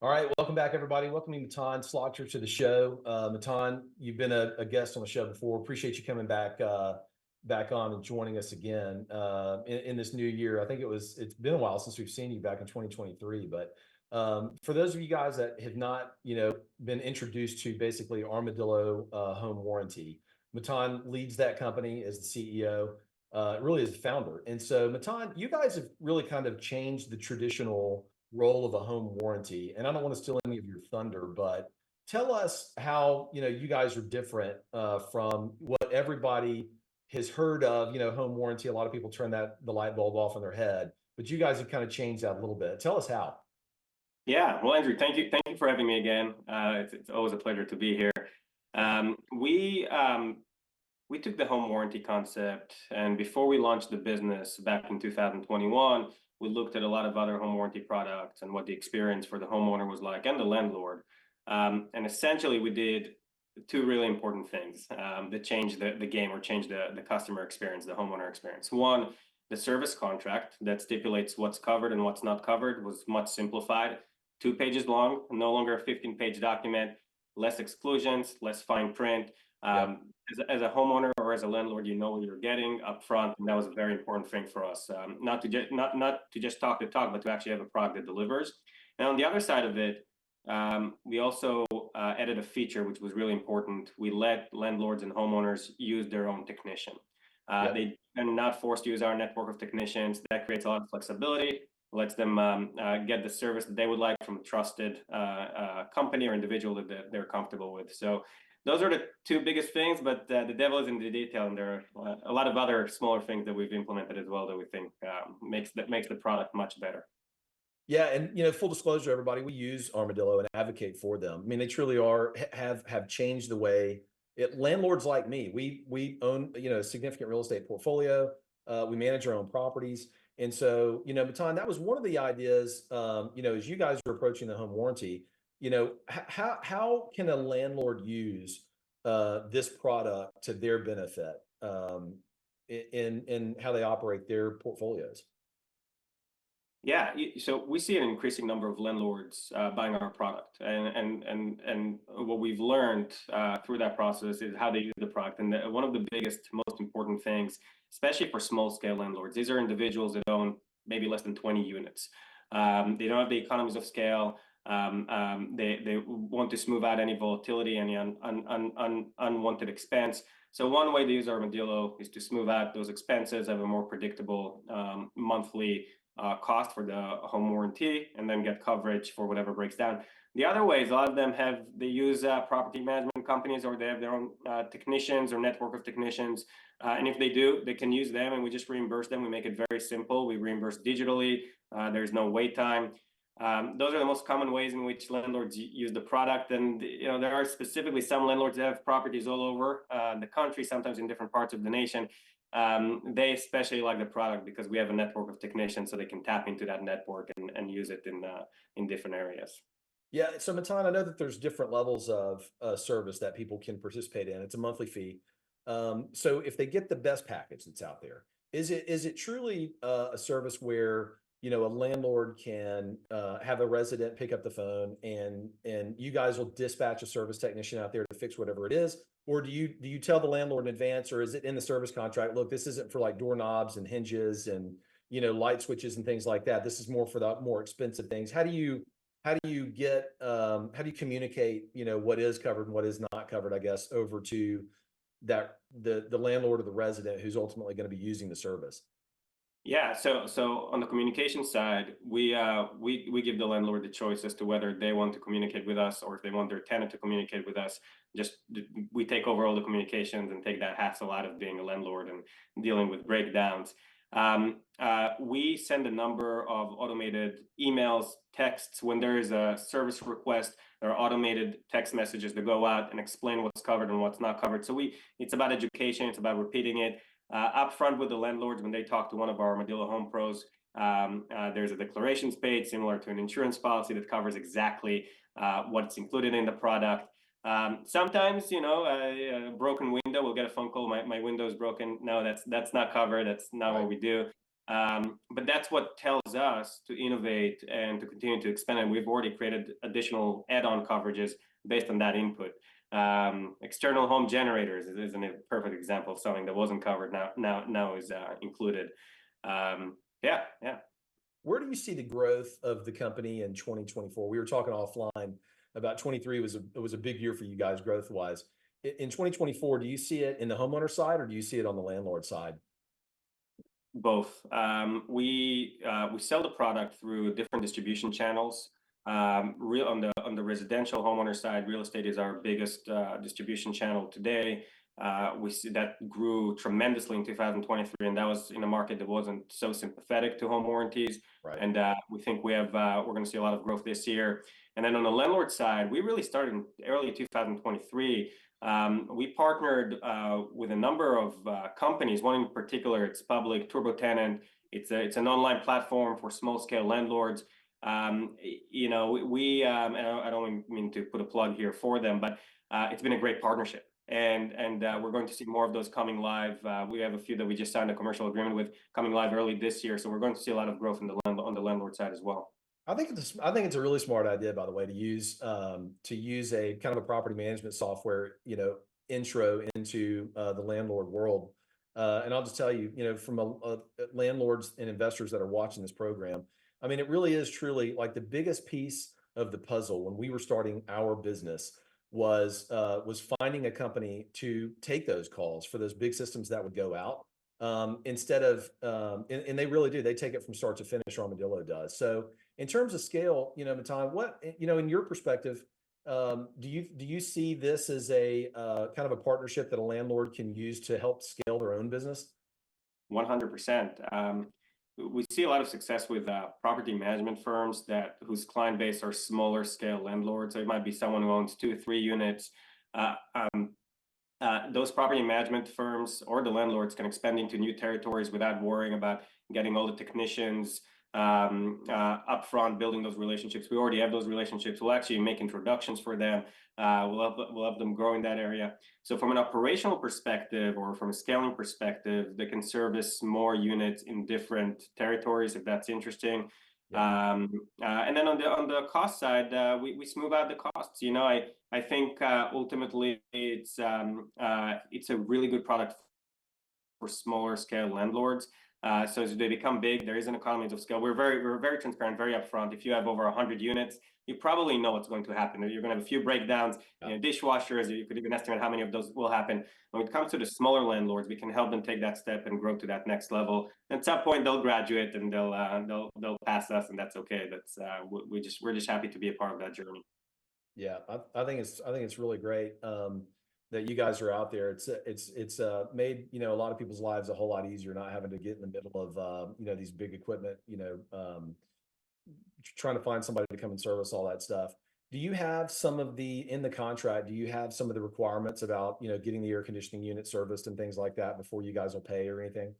All right, welcome back, everybody. Welcoming Matan Slagter to the show. Matan, you've been a guest on the show before. Appreciate you coming back on and joining us again in this new year. I think it's been a while since we've seen you back in 2023. But for those of you guys that have not, been introduced to basically Armadillo Home Warranty, Matan leads that company as the CEO. Really is the founder. And so, Matan, you guys have really kind of changed the traditional role of a home warranty. And I don't want to steal any of your thunder, but tell us how, you guys are different from what everybody has heard of, home warranty. A lot of people turn the light bulb off in their head, but you guys have kind of changed that a little bit. Tell us how. Yeah, well, Andrew, thank you for having me again. It's always a pleasure to be here. We took the home warranty concept, and before we launched the business back in 2021, we looked at a lot of other home warranty products and what the experience for the homeowner was like and the landlord. And essentially, we did two really important things that changed the game or changed the customer experience, the homeowner experience. One, the service contract that stipulates what's covered and what's not covered was much simplified. 2 pages long, no longer a 15-page document, less exclusions, less fine print. Yep. As a homeowner or as a landlord, you know what you're getting up front, and that was a very important thing for us. Not to just talk the talk, but to actually have a product that delivers. And on the other side of it, we also added a feature which was really important. We let landlords and homeowners use their own technician. Yep. They are not forced to use our network of technicians. That creates a lot of flexibility, lets them get the service that they would like from a trusted company or individual that they're comfortable with. So those are the two biggest things, but the devil is in the detail, and there are a lot of other smaller things that we've implemented as well that we think makes the product much better. Yeah, and full disclosure, everybody, we use Armadillo and advocate for them. I mean, they truly have changed the way landlords like me. We own a significant real estate portfolio. We manage our own properties, and so Matan, that was one of the ideas. As you guys are approaching the home warranty, how can a landlord use this product to their benefit in how they operate their portfolios? Yeah, so we see an increasing number of landlords buying our product, and what we've learned through that process is how they use the product. And one of the biggest, most important things, especially for small scale landlords, these are individuals that own maybe less than 20 units. They don't have the economies of scale. They want to smooth out any volatility, any unwanted expense. So one way to use Armadillo is to smooth out those expenses, have a more predictable monthly cost for the home warranty, and then get coverage for whatever breaks down. The other ways, a lot of them they use property management companies, or they have their own technicians or network of technicians. And if they do, they can use them, and we just reimburse them. We make it very simple. We reimburse digitally. There's no wait time. Those are the most common ways in which landlords use the product. And there are specifically some landlords that have properties all over the country, sometimes in different parts of the nation. They especially like the product because we have a network of technicians, so they can tap into that network and use it in different areas. Yeah, so Matan, I know that there's different levels of service that people can participate in. It's a monthly fee. So if they get the best package that's out there, is it truly a service where a landlord can have a resident pick up the phone and you guys will dispatch a service technician out there to fix whatever it is? Or do you tell the landlord in advance, or is it in the service contract? Look, this isn't for like doorknobs and hinges and light switches and things like that. This is more for the more expensive things. How do you communicate what is covered and what is not covered, I guess, over to the landlord or the resident who's ultimately going to be using the service? Yeah, so on the communication side, we give the landlord the choice as to whether they want to communicate with us or if they want their tenant to communicate with us. We take over all the communications and take that hassle out of being a landlord and dealing with breakdowns. We send a number of automated emails, texts. When there is a service request, there are automated text messages that go out and explain what's covered and what's not covered. So it's about education, it's about repeating it. Up front with the landlords, when they talk to one of our Armadillo Home Pros, there's a declarations page similar to an insurance policy that covers exactly what's included in the product. Sometimes, a broken window, we'll get a phone call, my window is broken. No, that's not covered. That's not Right. what we do. But that's what tells us to innovate and to continue to expand. And we've already created additional add-on coverages based on that input. External home generators is a perfect example of something that wasn't covered now is included. Yeah. Where do you see the growth of the company in 2024? We were talking offline about 23 was a big year for you guys growth wise. In 2024, do you see it in the homeowner side or do you see it on the landlord side? Both. We sell the product through different distribution channels. Real on the residential homeowner side, real estate is our biggest distribution channel today. We see that grew tremendously in 2023, and that was in a market that wasn't so sympathetic to home warranties. Right. And we think we're going to see a lot of growth this year. And then on the landlord side, we really started in early 2023. We partnered with a number of companies. One in particular, it's public, TurboTenant. It's an online platform for small scale landlords. You know, and I don't mean to put a plug here for them, but it's been a great partnership. And we're going to see more of those coming live. We have a few that we just signed a commercial agreement with coming live early this year. So we're going to see a lot of growth on the landlord side as well. I think it's a really smart idea, by the way, to use a kind of a property management software, intro into the landlord world. And I'll just tell you, from landlords and investors that are watching this program, I mean, it really is truly like the biggest piece of the puzzle when we were starting our business was finding a company to take those calls for those big systems that would go out instead of and they really do. They take it from start to finish. Armadillo does. So in terms of scale, Matan, what in your perspective, do you see this as a kind of a partnership that a landlord can use to help scale their own business? 100%. We see a lot of success with property management firms whose client base are smaller scale landlords. So it might be someone who owns 2 or 3 units. Those property management firms or the landlords can expand into new territories without worrying about getting all the technicians upfront, building those relationships. We already have those relationships. We'll actually make introductions for them. We'll have them grow in that area. So from an operational perspective or from a scaling perspective, they can service more units in different territories if that's interesting. Yeah. And then on the cost side, we smooth out the costs. I think ultimately it's a really good product for smaller scale landlords. So as they become big, there is an economy of scale. We're very transparent, very upfront. If you have over 100 units, you probably know what's going to happen. You're going to have a few breakdowns, dishwashers. You could even estimate how many of those will happen. When it comes to the smaller landlords, we can help them take that step and grow to that next level. At some point, they'll graduate and they'll pass us, and that's okay. We're just happy to be a part of that journey. Yeah, I think it's really great that you guys are out there. It's made a lot of people's lives a whole lot easier, not having to get in the middle of these big equipment, trying to find somebody to come and service all that stuff. Do you have in the contract? Do you have some of the requirements about getting the air conditioning unit serviced and things like that before you guys will pay or anything?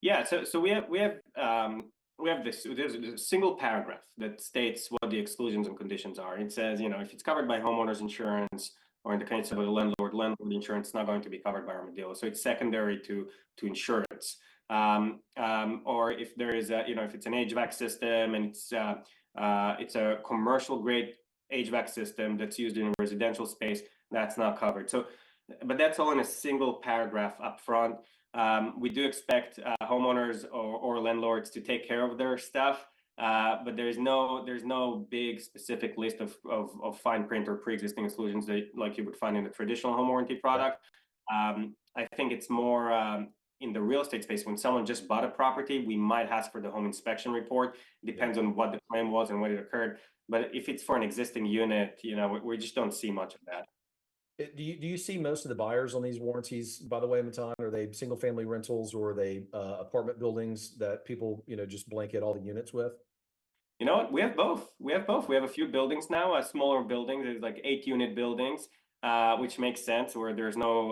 Yeah, so we have there's a single paragraph that states what the exclusions and conditions are. It says, if it's covered by homeowners insurance, or in the case of a landlord insurance, it's not going to be covered by Armadillo. So it's secondary to insurance. Or if there is if it's an HVAC system and it's a commercial grade HVAC system that's used in a residential space, that's not covered. So, but that's all in a single paragraph up front. We do expect homeowners or landlords to take care of their stuff, but there's no big specific list of fine print or pre-existing exclusions that like you would find in a traditional home warranty product. I think it's more in the real estate space. When someone just bought a property, we might ask for the home inspection report. It depends on what the claim was and when it occurred. But if it's for an existing unit, we just don't see much of that. Do you see most of the buyers on these warranties, by the way, Matan? Are they single family rentals or are they apartment buildings that people, just blanket all the units with? You know what? We have both. We have a few buildings now, smaller buildings. There's like 8-unit buildings, which makes sense where there's no,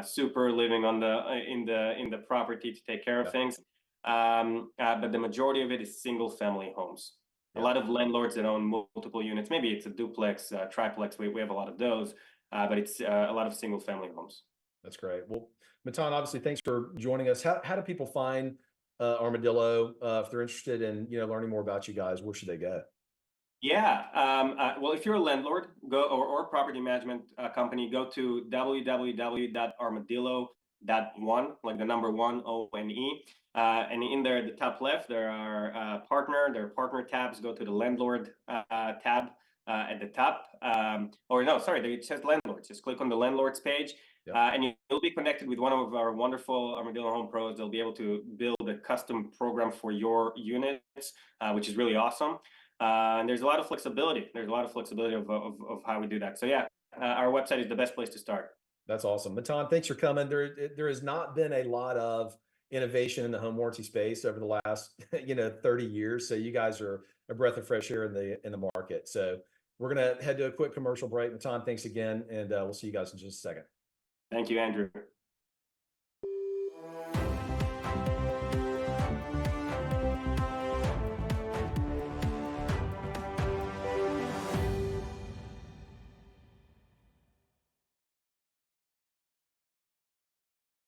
super living in the property to take care of things. But the majority of it is single family homes. A lot of landlords that own multiple units. Maybe it's a duplex, triplex. We have a lot of those, but it's a lot of single family homes. That's great. Well, Matan, obviously, thanks for joining us. How do people find Armadillo if they're interested in learning more about you guys? Where should they go? Yeah. Well, if you're a landlord, go or property management company, go to www.armadillo.one, like the number one, ONE. And in there, at the top left, there are there are partner tabs. Go to the landlord tab at the top. Or no, sorry, it says landlords. Just click on the landlords page. Yep. And you'll be connected with one of our wonderful Armadillo Home Pros. They'll be able to build a custom program for your units, which is really awesome. And there's a lot of flexibility. There's a lot of flexibility of how we do that. So yeah, our website is the best place to start. That's awesome. Matan, thanks for coming. There has not been a lot of innovation in the home warranty space over the last 30 years. So you guys are a breath of fresh air in the market. So we're gonna head to a quick commercial break. Matan, thanks again, and we'll see you guys in just a second. Thank you, Andrew.